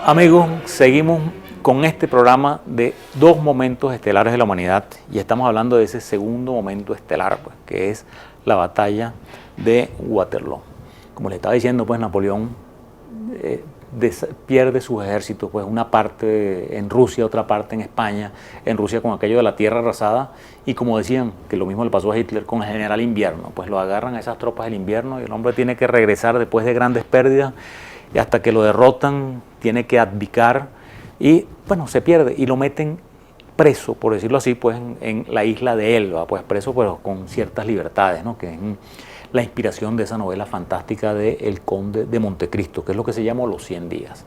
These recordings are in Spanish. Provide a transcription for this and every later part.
Amigos, seguimos con este programa de dos momentos estelares de la humanidad y estamos hablando de ese segundo momento estelar, pues, que es la batalla de Waterloo. Como les estaba diciendo, pues Napoleón pierde sus ejércitos, pues una parte en Rusia, otra parte en España, en Rusia con aquello de la tierra arrasada, y como decían, que lo mismo le pasó a Hitler con el general invierno, pues lo agarran a esas tropas del invierno y el hombre tiene que regresar después de grandes pérdidas y hasta que lo derrotan tiene que abdicar y bueno, se pierde y lo meten preso, por decirlo así, pues en la isla de Elba, pues preso pero con ciertas libertades, ¿no? Que es la inspiración de esa novela fantástica de El Conde de Montecristo, que es lo que se llama Los 100 días.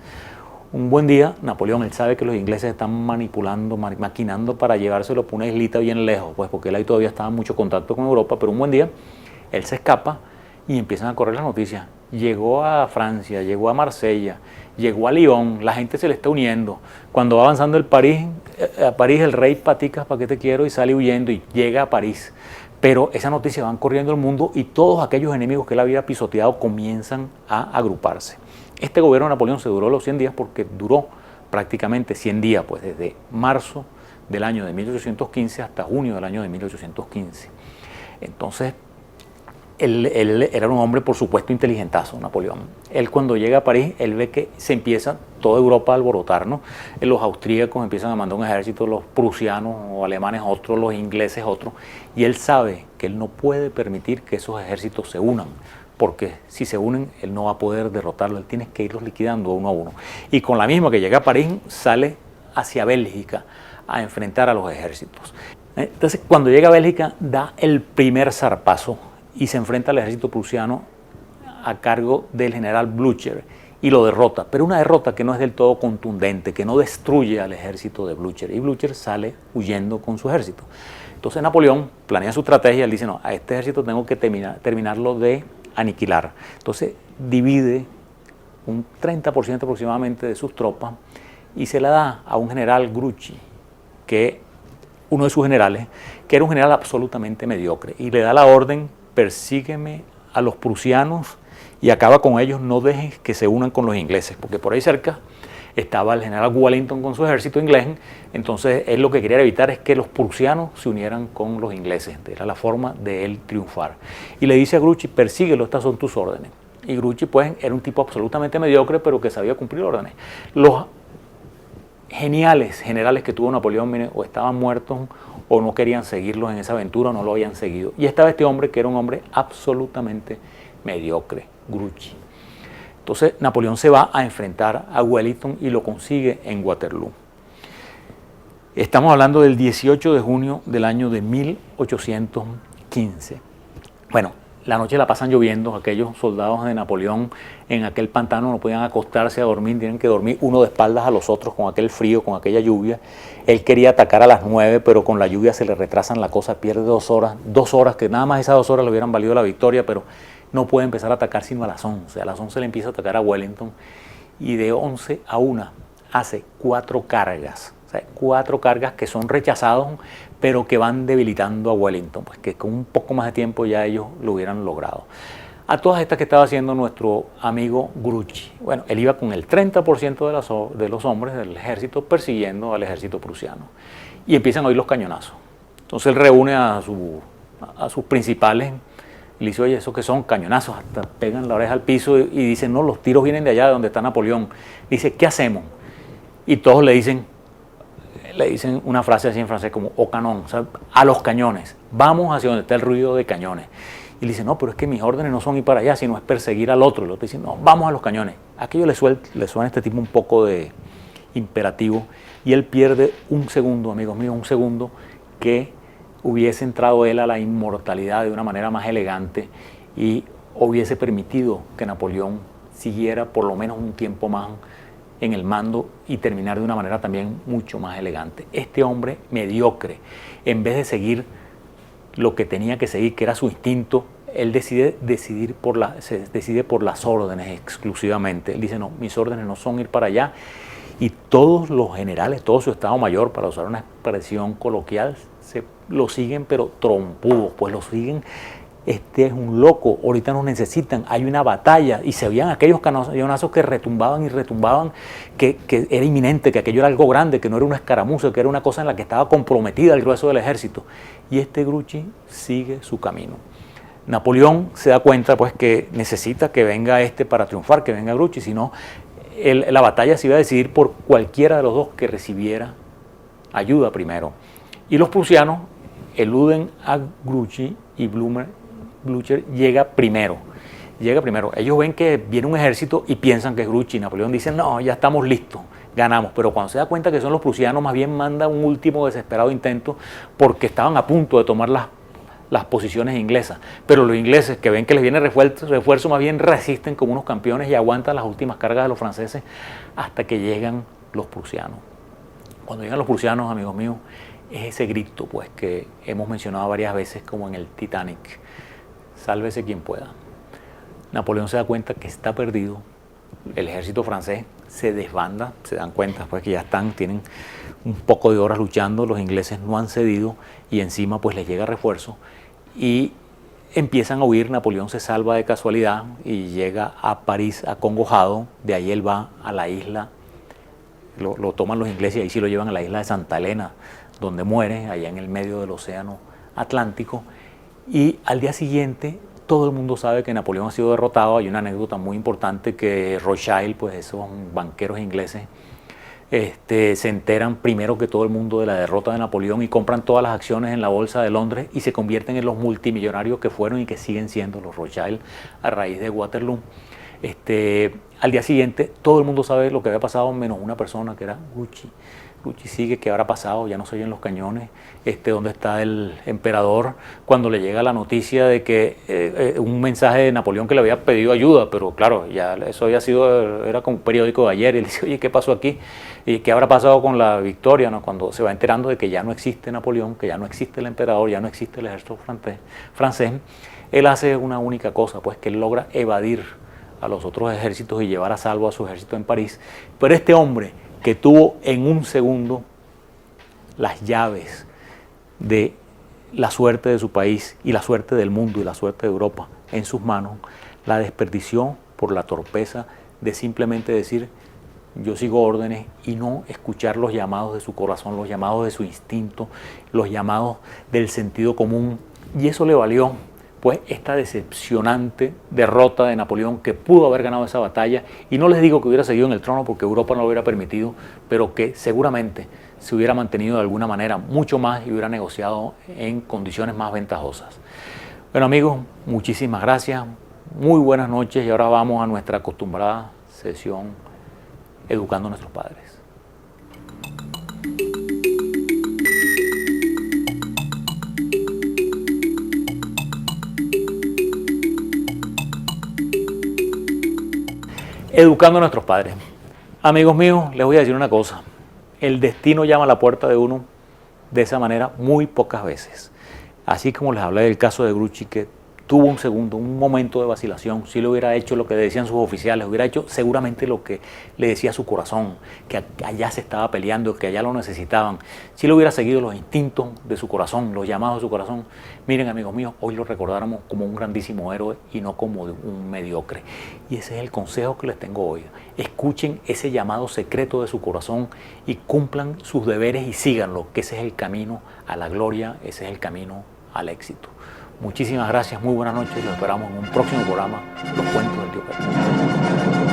Un buen día, Napoleón, él sabe que los ingleses están manipulando, maquinando para llevárselo por una islita bien lejos, pues porque él ahí todavía estaba en mucho contacto con Europa, pero un buen día él se escapa y empiezan a correr las noticias. Llegó a Francia, llegó a Marsella, llegó a Lyon, la gente se le está uniendo. Cuando va avanzando a París, el rey paticas, ¿para qué te quiero? Y sale huyendo y llega a París. Pero esa noticia van corriendo el mundo y todos aquellos enemigos que él había pisoteado comienzan a agruparse. Este gobierno de Napoleón se duró los 100 días porque duró prácticamente 100 días, pues desde marzo del año de 1815 hasta junio del año de 1815. Entonces, él era un hombre, por supuesto, inteligentazo, Napoleón. Él cuando llega a París, él ve que se empieza toda Europa a alborotar, ¿no? Los austríacos empiezan a mandar un ejército, los prusianos o alemanes otros, los ingleses otros, y él sabe que él no puede permitir que esos ejércitos se unan, porque si se unen, él no va a poder derrotarlo, él tiene que irlos liquidando uno a uno. Y con la misma que llega a París, sale hacia Bélgica a enfrentar a los ejércitos. Entonces, cuando llega a Bélgica, da el primer zarpazo y se enfrenta al ejército prusiano a cargo del general Blücher y lo derrota, pero una derrota que no es del todo contundente, que no destruye al ejército de Blücher, y Blücher sale huyendo con su ejército. Entonces Napoleón planea su estrategia, él dice, no, a este ejército tengo que terminarlo de aniquilar. Entonces divide un 30% aproximadamente de sus tropas y se la da a un general Grouchy, que uno de sus generales, que era un general absolutamente mediocre, y le da la orden: persígueme a los prusianos y acaba con ellos, no dejes que se unan con los ingleses, porque por ahí cerca estaba el general Wellington con su ejército inglés. Entonces él lo que quería evitar es que los prusianos se unieran con los ingleses, era la forma de él triunfar. Y le dice a Grouchy: persíguelo, estas son tus órdenes. Y Grouchy pues era un tipo absolutamente mediocre, pero que sabía cumplir órdenes. Los geniales generales que tuvo Napoleón, miren, o estaban muertos o no querían seguirlos en esa aventura o no lo habían seguido. Y estaba este hombre que era un hombre absolutamente mediocre, Grouchy. Entonces Napoleón se va a enfrentar a Wellington y lo consigue en Waterloo. Estamos hablando del 18 de junio del año de 1815. Bueno, la noche la pasan lloviendo, aquellos soldados de Napoleón en aquel pantano no podían acostarse a dormir, tienen que dormir uno de espaldas a los otros con aquel frío, con aquella lluvia. Él quería atacar a las 9, pero con la lluvia se le retrasan la cosa, pierde 2 horas, que nada más esas 2 horas le hubieran valido la victoria, pero no puede empezar a atacar sino a las 11. A las 11 le empieza a atacar a Wellington y de 11 a 1 hace 4 cargas. O sea, 4 cargas que son rechazados, pero que van debilitando a Wellington, pues que con un poco más de tiempo ya ellos lo hubieran logrado. A todas estas que estaba haciendo nuestro amigo Grouchy, bueno, él iba con el 30% de los hombres del ejército persiguiendo al ejército prusiano y empiezan a oír los cañonazos. Entonces él reúne a sus principales y le dice: oye, ¿esos que son? Cañonazos, hasta pegan la oreja al piso y dicen: no, los tiros vienen de allá de donde está Napoleón. Dice: ¿qué hacemos? Y todos le dicen una frase así en francés como au canon, o sea, a los cañones, vamos hacia donde está el ruido de cañones. Y le dice: no, pero es que mis órdenes no son ir para allá, sino es perseguir al otro. Y el otro dice: no, vamos a los cañones. Aquello le suena a este tipo un poco de imperativo y él pierde un segundo, amigos míos, un segundo que hubiese entrado él a la inmortalidad de una manera más elegante y hubiese permitido que Napoleón siguiera por lo menos un tiempo más en el mando y terminar de una manera también mucho más elegante. Este hombre mediocre, en vez de seguir lo que tenía que seguir, que era su instinto, él decide por las órdenes exclusivamente. Él dice: no, mis órdenes no son ir para allá. Y todos los generales, todo su estado mayor, para usar una expresión coloquial, lo siguen pero trompudos, pues lo siguen este es un loco, ahorita nos necesitan, hay una batalla, y se veían aquellos cañonazos que retumbaban y retumbaban, que era inminente, que aquello era algo grande, que no era una escaramuza, que era una cosa en la que estaba comprometida el grueso del ejército. Y este Grouchy sigue su camino. Napoleón se da cuenta pues que necesita que venga este para triunfar, que venga Grouchy, si no, la batalla se iba a decidir por cualquiera de los dos que recibiera ayuda primero. Y los prusianos eluden a Grouchy y Blücher llega primero. Ellos ven que viene un ejército y piensan que es Grouchy. Napoleón dice, no, ya estamos listos, ganamos. Pero cuando se da cuenta que son los prusianos, más bien manda un último desesperado intento porque estaban a punto de tomar las posiciones inglesas. Pero los ingleses, que ven que les viene refuerzo, más bien resisten como unos campeones y aguantan las últimas cargas de los franceses hasta que llegan los prusianos. Cuando llegan los prusianos, amigos míos, es ese grito pues que hemos mencionado varias veces como en el Titanic: sálvese quien pueda. Napoleón se da cuenta que está perdido, el ejército francés se desbanda, se dan cuenta pues que ya tienen un poco de horas luchando, los ingleses no han cedido y encima pues les llega refuerzo y empiezan a huir. Napoleón se salva de casualidad y llega a París acongojado, de ahí él va a la isla, lo toman los ingleses y ahí sí lo llevan a la isla de Santa Elena, donde muere, allá en el medio del océano Atlántico, y al día siguiente todo el mundo sabe que Napoleón ha sido derrotado. Hay una anécdota muy importante que Rothschild, pues esos banqueros ingleses, se enteran primero que todo el mundo de la derrota de Napoleón y compran todas las acciones en la bolsa de Londres y se convierten en los multimillonarios que fueron y que siguen siendo los Rothschild a raíz de Waterloo. Al día siguiente todo el mundo sabe lo que había pasado, menos una persona, que era Grouchy. Grouchy sigue, ¿qué habrá pasado? Ya no se oyen los cañones. ¿Dónde está el emperador? Cuando le llega la noticia de que un mensaje de Napoleón que le había pedido ayuda, pero claro, ya eso era como un periódico de ayer, y él dice, oye, ¿qué pasó aquí? ¿Y qué habrá pasado con la victoria? ¿No? Cuando se va enterando de que ya no existe Napoleón, que ya no existe el emperador, ya no existe el ejército francés, él hace una única cosa, pues que él logra evadir a los otros ejércitos y llevar a salvo a su ejército en París. Pero este hombre, que tuvo en un segundo las llaves de la suerte de su país y la suerte del mundo y la suerte de Europa en sus manos, la desperdició por la torpeza de simplemente decir, yo sigo órdenes, y no escuchar los llamados de su corazón, los llamados de su instinto, los llamados del sentido común. Y eso le valió pues esta decepcionante derrota de Napoleón, que pudo haber ganado esa batalla, y no les digo que hubiera seguido en el trono porque Europa no lo hubiera permitido, pero que seguramente se hubiera mantenido de alguna manera mucho más y hubiera negociado en condiciones más ventajosas. Bueno, amigos, muchísimas gracias, muy buenas noches, y ahora vamos a nuestra acostumbrada sesión Educando a nuestros padres. Educando a nuestros padres. Amigos míos, les voy a decir una cosa. El destino llama a la puerta de uno de esa manera muy pocas veces. Así como les hablé del caso de Grouchy, que tuvo un momento de vacilación. Si le hubiera hecho lo que decían sus oficiales, hubiera hecho seguramente lo que le decía su corazón, que allá se estaba peleando, que allá lo necesitaban. Si le hubiera seguido los instintos de su corazón, los llamados de su corazón, miren, amigos míos, hoy lo recordáramos como un grandísimo héroe y no como un mediocre. Y ese es el consejo que les tengo hoy. Escuchen ese llamado secreto de su corazón y cumplan sus deberes y síganlo, que ese es el camino a la gloria, ese es el camino al éxito. Muchísimas gracias, muy buenas noches, los esperamos en un próximo programa, Los Cuentos del Tío Pepe.